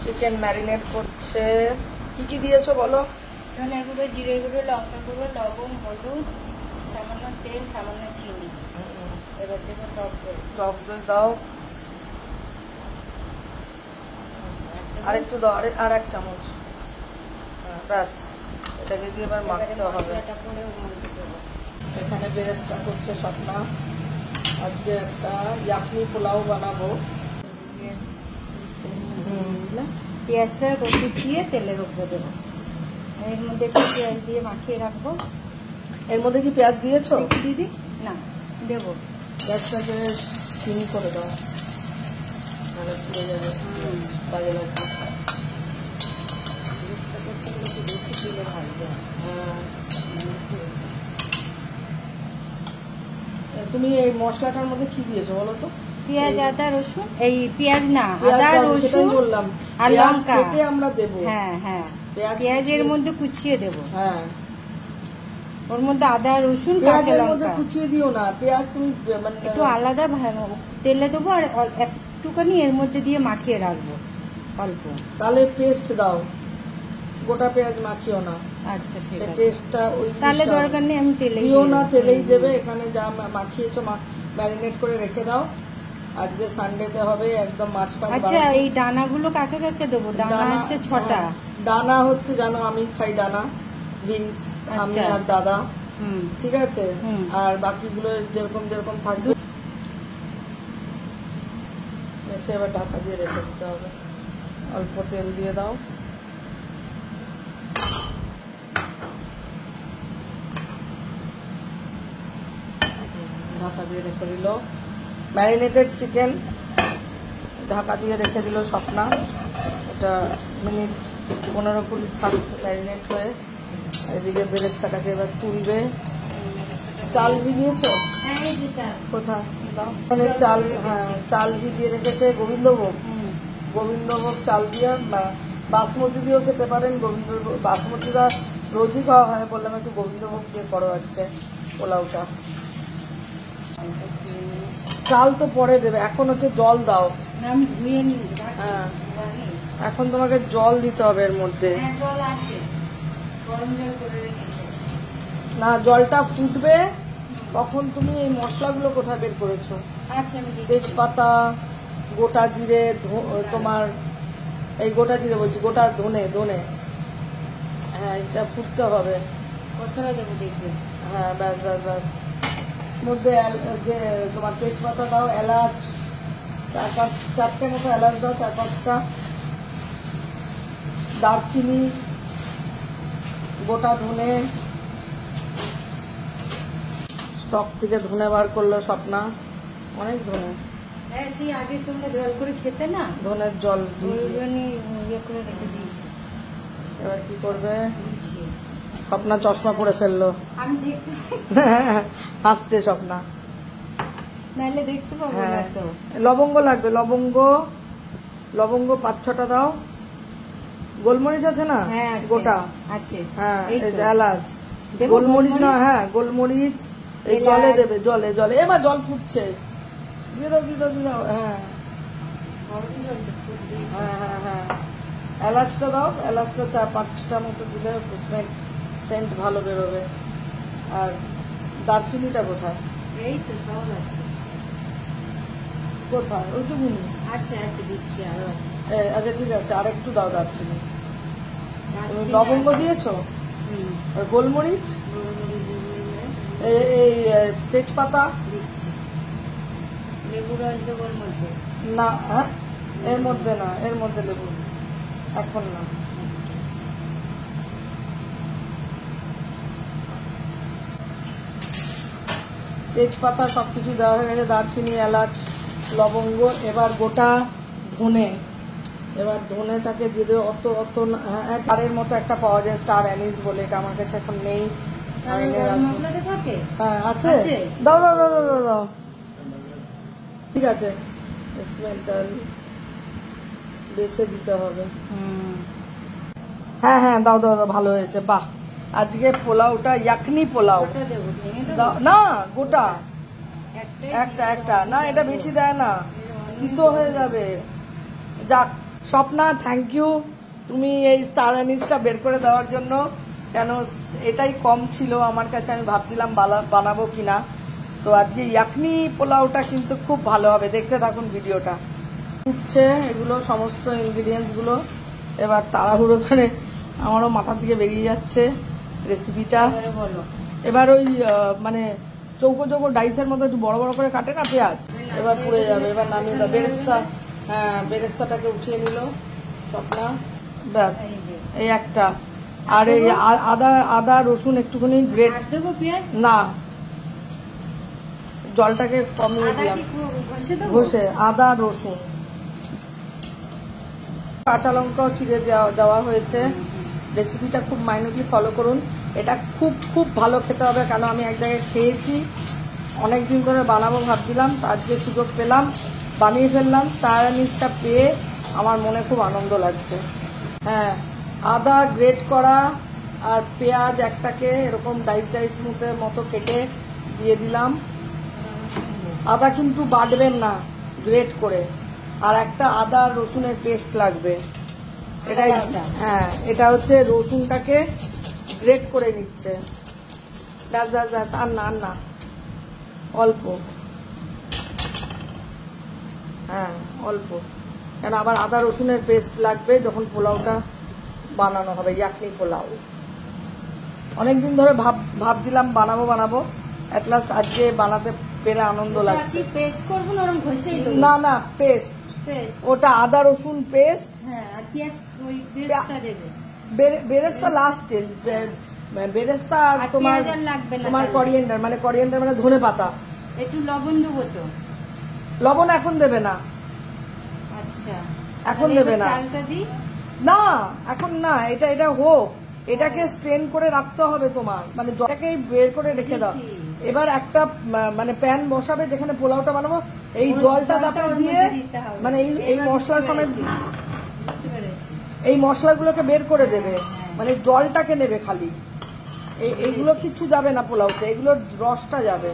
Chicken marinate করছে। কি কি দিয়েছো বলো? ধনে গুঁড়ো, জিরে গুঁড়ো, লঙ্কা গুঁড়ো, লবণ, হলুদ, সামান্য তেল, সামান্য চিনি। এবার দেবো টক দই। টক দই দাও, আরেকটু দাও, আর এক চামচ। ব্যাস, এটাকে দিয়ে এবার মাখতে হবে। এখানে বেরেস্তা করছে স্বপ্না। আজকে একটা ইয়াকনি পোলাও বানাবো। পেঁয়াজটা কুচিয়ে তেলের উপরে দেবো, এর মধ্যে একটু পেঁয়াজ দিয়ে মাখিয়ে রাখবো। এর মধ্যে কি পেঁয়াজ দিয়েছো দিদি? না, দেবো। পেঁয়াজটাকে চিনি করে দাও, নাহলে পুড়ে যাবে, কাজে লাগবে। বেরেস্তা করতে গেলে একটু বেশি দিলে ভাজবে। তুমি এই মশলাটার মধ্যে কি দিয়েছো বলো তো? পেঁয়াজ, আদা, রসুন। এই পেঁয়াজ না, আদা, রসুন বললাম, আর লঙ্কা আমরা দেবো। হ্যাঁ হ্যাঁ, পেঁয়াজের মধ্যে কুচিয়ে দেবো। হ্যাঁ, ওর মধ্যে আদা, রসুন, কাঁচা পেঁয়াজের মধ্যে লঙ্কা কুচিয়ে দিও না। পেঁয়াজ তুমি মানে একটু আলাদা তেলে দেবো, আর একটুখানি এর মধ্যে দিয়ে মাখিয়ে রাখবো অল্প। তাহলে পেস্ট দাও, গোটা পেঁয়াজ মাখিও না। আচ্ছা ঠিক আছে, টেস্টটা ওই তাহলে দরকার নেই, আমি তেলে দিও না, তেলেই দেবে। এখানে যা মাখিয়েছো ম্যারিনেট করে রেখে দাও। আজকে সানডেতে হবে একদম মাছ পাঁচ। আচ্ছা, এই ডানাগুলো কাকে কাকে দেবো? ডানা আছে 6টা। ডানা হচ্ছে জানো, আমি খাই ডানা, বিনস আমি আর দাদা, ঠিক আছে। আর বাকিগুলো যেরকম যেরকম থাকবে রেখে এবার ঢাকা দিয়ে রেখে দিতে হবে। অল্প তেল দিয়ে দাও। ঢাকা দিয়ে রেখে দিল। ম্যারিনেটেড চিকেন ঢাকা দিয়ে রেখে দিল স্বপ্না। এটা মিনিট 15-20 থাকবে ম্যারিনেট হয়ে। এদিকে বেরেস্তাটাকে এবার তুলবে। চাল ভিজিয়েছো কোথায়? মানে চাল, হ্যাঁ চাল ভিজিয়ে রেখেছে গোবিন্দভোগ। গোবিন্দভোগ চাল দিয়ে, বাসমতি দিয়েও খেতে পারেন। বাসমতিটা রোজই খাওয়া হয়, বললাম একটু গোবিন্দভোগ দিয়ে করো আজকে পোলাওটা। চাল তো পরে দেবে, এখন হচ্ছে জল দাও। হ্যাঁ, এখন তোমাকে জল দিতে হবে এর মধ্যে। না, জলটা ফুটবে তখন তুমি এই মশলাগুলো কোথায় বের করেছো? তেজপাতা, গোটা জিরে, তোমার এই গোটা জিরে বলছি, গোটা ধনে। হ্যাঁ, এটা ফুটতে হবে। হ্যাঁ, ব্যাস ব্যাস ব্যাস। মধ্যে তোমার তেজপাতা দাও, এলাচ 4-5-4টে মতো এলাচ দাও, 4-5টা। দারচিনি, গোটা ধনে, স্টক থেকে ধনে বার করলো স্বপ্না, অনেক ধনে। আগে তোমরা জল করে খেতে না, ধনের জল ইয়ে করে রেখে দিয়েছি। এবার কি করবে? স্বপ্না চশমা পরে ফেললো, আমি দেখতে হাসছে স্বপ্না। নাহলে দেখতে পাবো না তো। লবঙ্গ লাগবে, লবঙ্গ 5-6টা দাও। গোলমরিচ আছে না? গোটা আছে। হ্যাঁ, এলাচ, গোলমরিচ না, হ্যাঁ গোলমরিচ এই জলে দেবে, জলে। এবার জল ফুটছে, দিয়ে দাও। হ্যাঁ হ্যাঁ হ্যাঁ, এলাচটা দাও, এলাচটা 4-5টা মতো দিলে সেন্ট ভালো বেরোবে। আর দারচিনিটা কোথায়? এই তো সব আছে। কোথায়? ওইটুকুনি আছে, দিচ্ছি, আরো আছে। আচ্ছা ঠিক আছে, আর একটু দাও দারচিনি। তুমি লবঙ্গ দিয়েছো, গোলমরিচ, এই তেজপাতা দিচ্ছি। লেবু রস দেবো এর মধ্যে? না, হ্যাঁ এর মধ্যে না, এর মধ্যে লেবু এখন না। তেজপাতা সবকিছু দেওয়া হয়ে গেছে, দারচিনি, এলাচ, লবঙ্গ। এবার গোটা ধনে, এবার ধনেটাকে দিয়ে দেবে। অত তারের মতো একটা পাওয়া যায়, স্টার অ্যানিস বলে, এটা আমার কাছে এখন নেই। হ্যাঁ আছে, দাও। ঠিক আছে, স্মেলটা বেছে দিতে হবে। হ্যাঁ দাও, ভালো হয়েছে, বাহ। আজকে পোলাওটা ইয়াকনি পোলাও। না, গোটা একটা না, এটা বেশি দেয় না, তিতো হয়ে যাবে। যাক, স্বপ্না, থ্যাংক ইউ, তুমি এই স্টার অ্যানিসটা বের করে দেওয়ার জন্য। কেন এটাই কম ছিল আমার কাছে, আমি ভাবছিলাম বানাবো কিনা। তো আজকে ইয়াকনি পোলাওটা কিন্তু খুব ভালো হবে, দেখতে থাকুন ভিডিওটা। উঠছে এগুলো সমস্ত ইনগ্রিডিয়েন্টসগুলো, এবার তাড়াহুড়ো করে আমারও মাথা থেকে বেরিয়ে যাচ্ছে রেসিপিটা। বলো, এবার ওই মানে চৌকো চৌকো ডাইসের মতো একটু বড় বড় করে কাটে না পেঁয়াজ, এবার পুড়ে যাবে। এবার নামিয়ে দাও বেরেস্তা। হ্যাঁ, বেরেস্তাটাকে উঠিয়ে নিল স্বপ্না, ব্যাস এই একটা। আর এই আদা রসুন একটুখানি গ্রেট দেবো পেঁয়াজ না, জলটাকে কমিয়ে দিলাম, ঘষে আদা রসুন, কাঁচা লঙ্কাও চিড়ে দেওয়া হয়েছে। রেসিপিটা খুব মাইনুটলি ফলো করুন, এটা খুব খুব ভালো খেতে হবে। কেন আমি এক জায়গায় খেয়েছি, অনেকদিন ধরে বানাবো ভাবছিলাম, তো আজকে সুযোগ পেলাম, বানিয়ে ফেললাম। স্টার অ্যানিসটা পেয়ে আমার মনে খুব আনন্দ লাগছে। হ্যাঁ, আদা গ্রেট করা আর পেঁয়াজ একটাকে এরকম ডাইস মতো কেটে দিয়ে দিলাম। আদা কিন্তু বাটবেন না, গ্রেট করে। আর একটা আদা রসুনের পেস্ট লাগবে, এটাই। হ্যাঁ, এটা হচ্ছে রসুনটাকে গ্রেট করে নিচ্ছে, ব্যাস ব্যাস ব্যাস, আর না অল্প, হ্যাঁ অল্প, কেন আবার আদা রসুনের পেস্ট লাগবে যখন পোলাওটা বানানো হবে, ইয়াকনি পোলাও। অনেকদিন ধরে ভাবছিলাম বানাবো, অ্যাট লাস্ট আজকে বানাতে পেরে আনন্দ লাগছে। পেস্ট করবো না, ওরকম ঘষেই দেবো? না পেস্ট, ওটা আদা রসুন পেস্ট। হ্যাঁ, আর পেঁয়াজ ওই বেরেস্তা দেবে, বেরেস্তা লাস্টে, বেরেস্তা আর তোমার করিয়েন্ডার, মানে করিয়েন্ডার মানে ধনে পাতা। একটু লবণ দেবো তো? লবণ এখন দেবে না। আচ্ছা, এখন দেবে না, চালটা দিই না এখন না, এটা হোক, এটাকে স্ট্রেন করে রাখতে হবে তোমার, মানে জলটাকে বের করে রেখে দাও। এবার একটা মানে প্যান বসাবে যেখানে পোলাওটা বানাবো, এই জলটা তারপরে দিয়ে মানে এই মশলা সমেত এই মশলাগুলোকে বের করে দেবে, মানে জলটাকে নেবে খালি, এইগুলো কিচ্ছু যাবে না পোলাওতে, এগুলোর রসটা যাবে,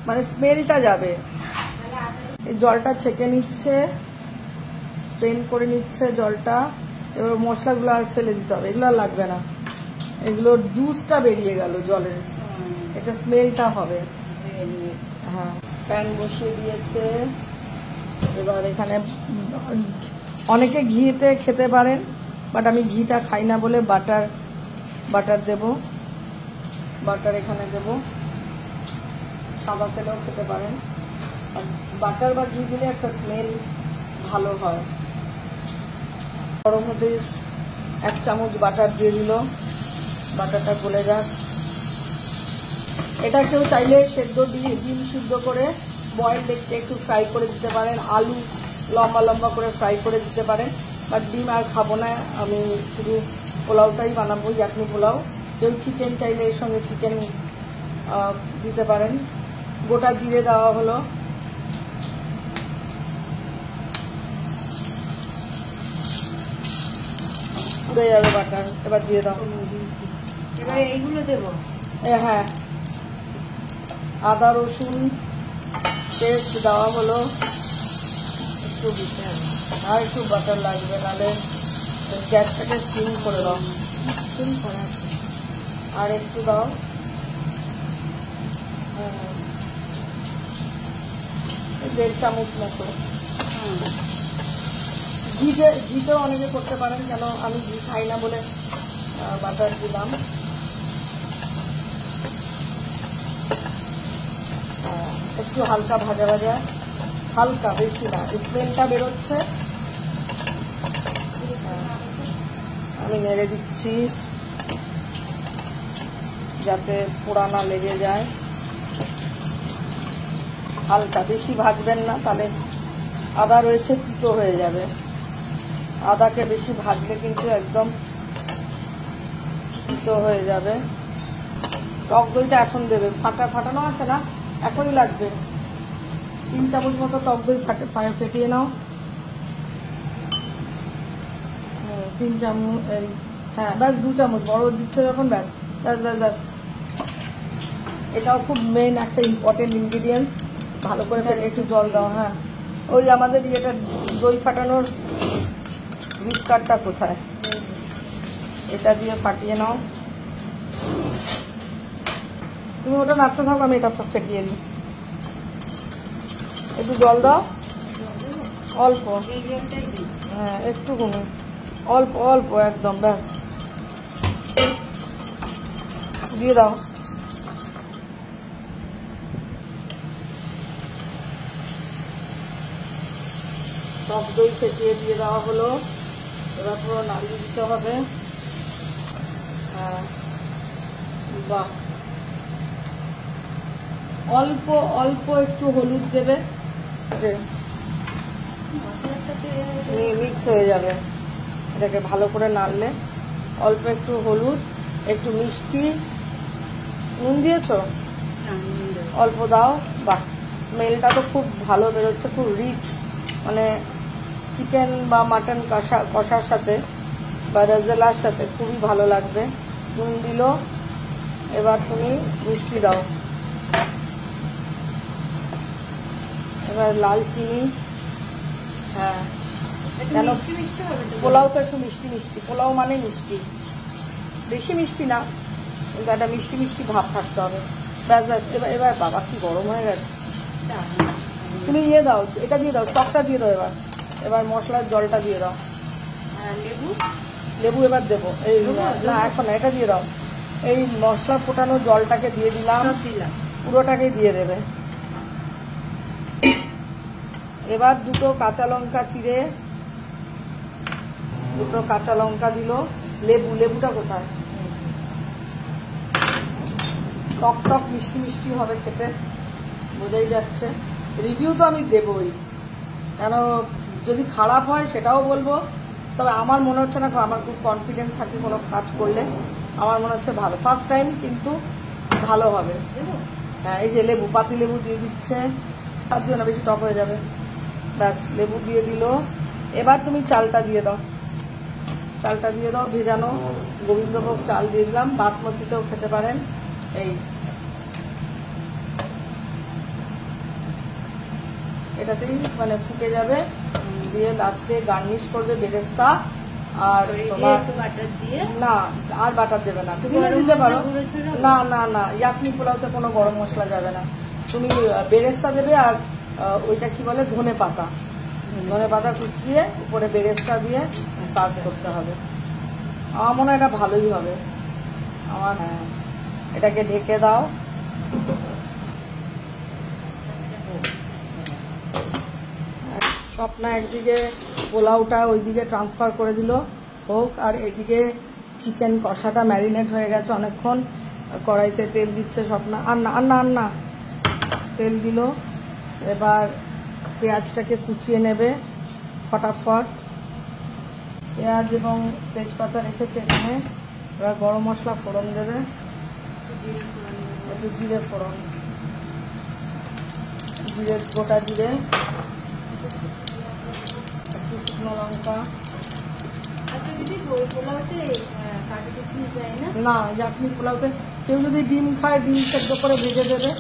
মানে স্মেলটা যাবে। এই জলটা ছেঁকে নিচ্ছে, স্ট্রেন করে নিচ্ছে জলটা। এবার মশলাগুলো আর ফেলে দিতে হবে, এগুলো আর লাগবে না, এগুলোর জুসটা বেরিয়ে গেল জলের, এটা স্মেলটা হবে। হ্যাঁ, প্যান বসিয়ে দিয়েছে। এবার এখানে অনেকে ঘিতে খেতে পারেন, বাট আমি ঘিটা খাই না বলে বাটার দেব। বাটার এখানে দেব, সাদা তেলেও খেতে পারেন। আর বাটার বা ঘি দিলে একটা স্মেল ভালো হয়। গরম হতে 1 চামচ বাটার দিয়ে দিল, বাটারটা গলে যাক। এটা কেউ চাইলে ডিম সিদ্ধ করে বয়েলড একটু ফ্রাই করে দিতে পারেন, আলু লম্বা লম্বা করে ফ্রাই করে দিতে পারেন, বাট ডিম আর খাবো না, আমি শুধু পোলাওটাই বানাবো, ইয়াকনি পোলাও। কেউ চিকেন চাইলে এর সঙ্গে চিকেন দিতে পারেন। গোটা জিরে দেওয়া হলো, পুড়ে যাবে বাটার, এবার দিয়ে দাও। এবার এইগুলো দেবো? হ্যাঁ, আদা রসুন পেস্ট দেওয়া হলো, একটু দিতে হবে, আর একটু বাটার লাগবে, নাহলে গ্যাসটাকে স্টিম করে দাও, স্টিম করা, আর একটু দাও। 1.5 চামচ মতো। ঘিতেও অনেকে করতে পারেন, কেন আমি ঘি খাই না বলে বাটার দিলাম। একটু হালকা ভাজা ভাজা, হালকা, বেশি না, স্মেলটা বেরোচ্ছে। আমি নেড়ে দিচ্ছি যাতে পোড়া না লেগে যায়। হালকা, বেশি ভাজবেন না, তাহলে আদা রয়েছে তিতো হয়ে যাবে। আদাকে বেশি ভাজলে কিন্তু একদম তিতো হয়ে যাবে। টক দইটা এখন দেবে, ফাটানো আছে না, এখনই লাগবে। 3 চামচ মতো টক দই ফেটিয়ে নাও। 3 চামচ, হ্যাঁ ব্যাস 2 চামচ, বড় দিচ্ছে যখন, ব্যাস ব্যাস ব্যাস ব্যাস। এটাও খুব মেন একটা ইম্পর্টেন্ট ইনগ্রিডিয়েন্টস, ভালো করে একটু জল দাও। হ্যাঁ, ওই আমাদের ইয়েটা দই ফাটানোর বিস্কাটটা কোথায়? এটা দিয়ে ফাটিয়ে নাও। তুমি ওটা নাড়তে থাকো, আমি এটা ফেটিয়ে নিই। একটু জল দাও, অল্প। হ্যাঁ একটু কমে, অল্প অল্প একদম, ব্যাস দিয়ে দাও। টক দই ফেটিয়ে দিয়ে দেওয়া হলো। এবার পুরো নাড়িয়ে দিতে হবে। হ্যাঁ বাহ, অল্প অল্প একটু হলুদ দেবে, মিক্স হয়ে যাবে। এটাকে ভালো করে নাড়লে অল্প একটু হলুদ, একটু মিষ্টি, নুন দিয়েছো? অল্প দাও। বাহ, স্মেলটা তো খুব ভালো বেরোচ্ছে, খুব রিচ, মানে চিকেন বা মাটন কষার সাথে বা রেজালার সাথে খুবই ভালো লাগবে। নুন দিল, এবার তুমি মিষ্টি দাও। এবার লাল চিনি। হ্যাঁ, কেন পোলাও তো একটু মিষ্টি মিষ্টি, পোলাও মানে মিষ্টি, বেশি মিষ্টি না, কিন্তু একটা মিষ্টি মিষ্টি ভাব থাকতে হবে। ব্যাস ব্যাস, এবার এবার বাবা কি গরম হয়ে গেছে। তুমি ইয়ে দাও, এটা দিয়ে দাও, স্টকটা দিয়ে দাও। এবার এবার মশলার জলটা দিয়ে দাও। লেবু লেবু এবার দেবো। এই না এখন এটা দিয়ে দাও। এই মশলা ফোটানো জলটাকে দিয়ে দিলাম, পুরোটাকে দিয়ে দেবে। এবার দুটো কাঁচা লঙ্কা চিড়ে, দুটো কাঁচা লঙ্কা দিল। লেবু, লেবুটা কোথায়? টক টক মিষ্টি মিষ্টি হবে খেতে, বোঝাই যাচ্ছে। রিভিউ তো আমি দেবই, কেন যদি খারাপ হয় সেটাও বলবো, তবে আমার মনে হচ্ছে না, আমার খুব কনফিডেন্ট থাকি কোনো কাজ করলে। আমার মনে হচ্ছে ভালো, ফার্স্ট টাইম কিন্তু ভালো হবে। হ্যাঁ, এই যে লেবু, পাতি লেবু দিয়ে দিচ্ছে, তার দিও না, বেশি টক হয়ে যাবে। ব্যাস, লেবু দিয়ে দিল। এবার তুমি চালটা দিয়ে দাও, চালটা দিয়ে দাও। ভেজানো গোবিন্দভোগ চাল দিয়ে দিলাম, বাসমতিতেও খেতে পারেন। এই এটাতেই মানে ফুটে যাবে, দিয়ে লাস্টে গার্নিশ করবে বেরেস্তা আর তোমার না, আর বাটার দেবে না, দিলে দিতে পারো। না না না, ইয়াকনি পোলাওতে কোনো গরম মশলা যাবে না। তুমি বেরেস্তা দেবে আর ওইটা কি বলে, ধনে পাতা, ধনে পাতা কুচিয়ে উপরে বেরেস্তা দিয়ে সার্ভ করতে হবে। আমার মনে হয় এটা ভালোই হবে আমার। হ্যাঁ, এটাকে ঢেকে দাও। স্বপ্না একদিকে পোলাওটা ওইদিকে ট্রান্সফার করে দিল হোক, আর এদিকে চিকেন কষাটা ম্যারিনেট হয়ে গেছে অনেকক্ষণ। কড়াইতে তেল দিচ্ছে স্বপ্না। আর না আর না আর না, তেল দিল। এবার পেঁয়াজটাকে কুচিয়ে নেবে ফটাফট। পেঁয়াজ এবং তেজপাতা রেখেছে এখানে। এবার গরম মশলা ফোড়ন দেবে, একটু জিরে ফোড়ন, জিরে, গোটা জিরে, একটু শুকনো লঙ্কা। আচ্ছা দিদি, দই পোলাওতে কাজু কিশমিশ দেয় না? না, ইয়াকনি পোলাওতে কেউ যদি ডিম খায়, ডিম সেদ্ধ করে ভেজে দেবে।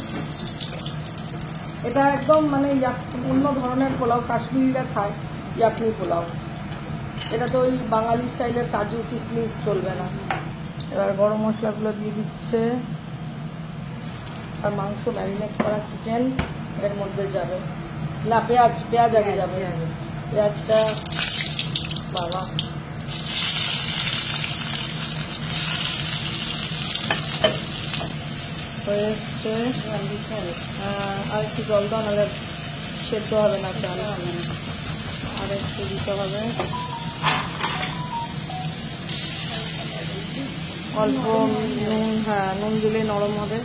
এটা একদম মানে অন্য ধরনের পোলাও, কাশ্মীরিরা খায় ইয়াকনি পোলাও। এটা তো ওই বাঙালি স্টাইলের কাজু কিশমিশ চলবে না। এবার গরম মশলাগুলো দিয়ে দিচ্ছে, আর মাংস ম্যারিনেট করা চিকেন এর মধ্যে যাবে। না, পেঁয়াজ, পেঁয়াজ আগে যাবে। পেঁয়াজটা বাবা হয়ে এসছে। আর একটু জল দাও, নাহলে সেদ্ধ হবে না চাল। আর একটু দিতে হবে অল্প নুন। হ্যাঁ, নুন দিলে নরম হবে।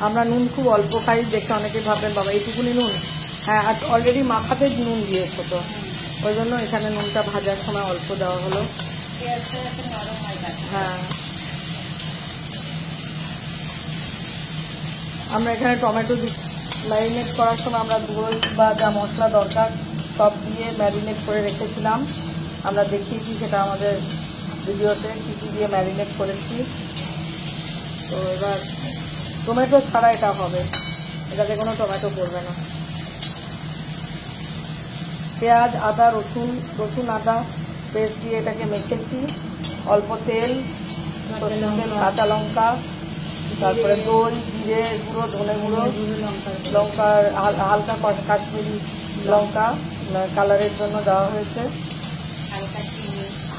আমরা নুন খুব অল্প খাই দেখে অনেকে ভাববেন বাবা এইটুকুনি নুন। হ্যাঁ, আর অলরেডি মাখাতে নুন দিয়েছো তো, ওই জন্য এখানে নুনটা ভাজার সময় অল্প দেওয়া হলো। হ্যাঁ, আমরা এখানে টমেটো ম্যারিনেট করার সময় আমরা দই বা যা মশলা দরকার সব দিয়ে ম্যারিনেট করে রেখেছিলাম। আমরা দেখিয়েছি সেটা আমাদের ভিডিওতে, কী কী দিয়ে ম্যারিনেট করেছি। তো এবার টমেটো ছাড়া এটা হবে, এটাতে কোনো টমেটো পড়বে না। পেঁয়াজ, আদা, রসুন আদা পেস্ট দিয়ে এটাকে মেখেছি। অল্প তেল, কাঁচা লঙ্কা, তারপরে দই, জিরে গুঁড়ো, ধনে গুঁড়ো, লঙ্কার হালকা কাশ্মীরি লঙ্কা কালারের জন্য দেওয়া হয়েছে,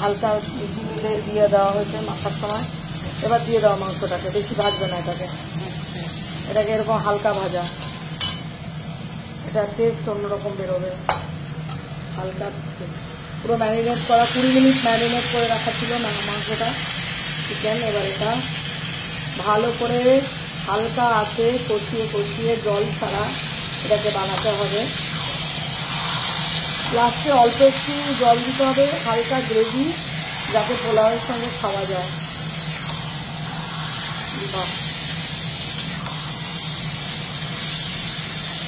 হালকা চিনি দিয়ে দেওয়া হয়েছে মাখার সময়। এবার দিয়ে দেওয়া মাংসটাকে, বেশি ভাজবে না এটাকে এরকম হালকা ভাজা, এটা টেস্ট অন্যরকম বেরোবে। হালকা পুরো ম্যারিনেট করা, 20 মিনিট ম্যারিনেট করে রাখা ছিল মাংসটা, চিকেন। এবার এটা ভালো করে হালকা আছে কষিয়ে জল ছাড়া এটাকে বানাতে হবে। লাস্টে অল্প একটু জল দিতে হবে, হালকা গ্রেভি, যাতে পোলাওয়ের সঙ্গে খাওয়া যায়।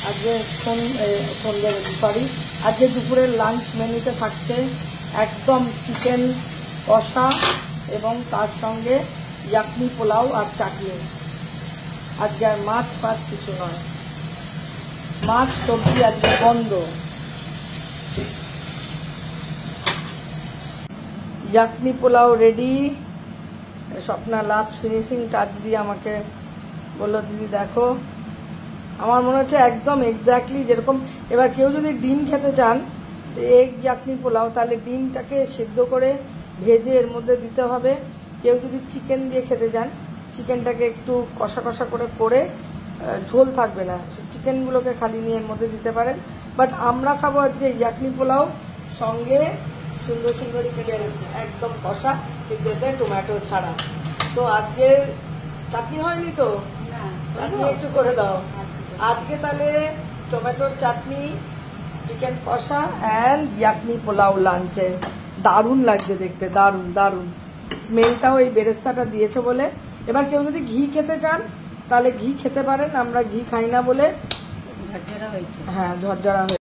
আজকে আজকে দুপুরের লাঞ্চ মেনুতে থাকছে একদম চিকেন কষা এবং তার সঙ্গে ইয়াকনি পোলাও আর চাটনি। আজকে আর মাছ কিছু নয়, মাছ সবজি আজকে বন্ধ। Yakhni pulao ready. Swapna last finishing touch দিয়ে আমাকে বললো, দিদি দেখো, আমার মনে হচ্ছে একদম এক্স্যাক্টলি যেরকম। এবার কেউ যদি ডিম খেতে চান, এগ ইয়াকনি পোলাও, তাহলে ডিমটাকে সেদ্ধ করে ভেজে এর মধ্যে দিতে হবে। কেউ যদি চিকেন দিয়ে খেতে চান, চিকেনটাকে একটু কষা করে ঝোল থাকবে না, চিকেনগুলোকে খালি নিয়ে এর মধ্যে দিতে পারেন। বাট আমরা খাবো আজকে ইয়াকনি পোলাও, সঙ্গে সুন্দর চিকেন একদম কষা, কিন্তু এতে টমেটো ছাড়া। তো আজকে চাটনি হয়নি তো, চাটনি একটু করে দাও আজকে। তাহলে টমেটোর চাটনি, চিকেন কষা অ্যান্ড ইয়াকনি পোলাও লাঞ্চে। দারুণ লাগছে দেখতে, দারুণ স্মেলটাও এই বেরেস্তাটা দিয়েছে বলে। এবার কেউ যদি ঘি খেতে চান তাহলে ঘি খেতে পারেন, আমরা ঘি খাই না বলে ঝরঝরা হয়েছে। হ্যাঁ, ঝরঝরা হয়েছে।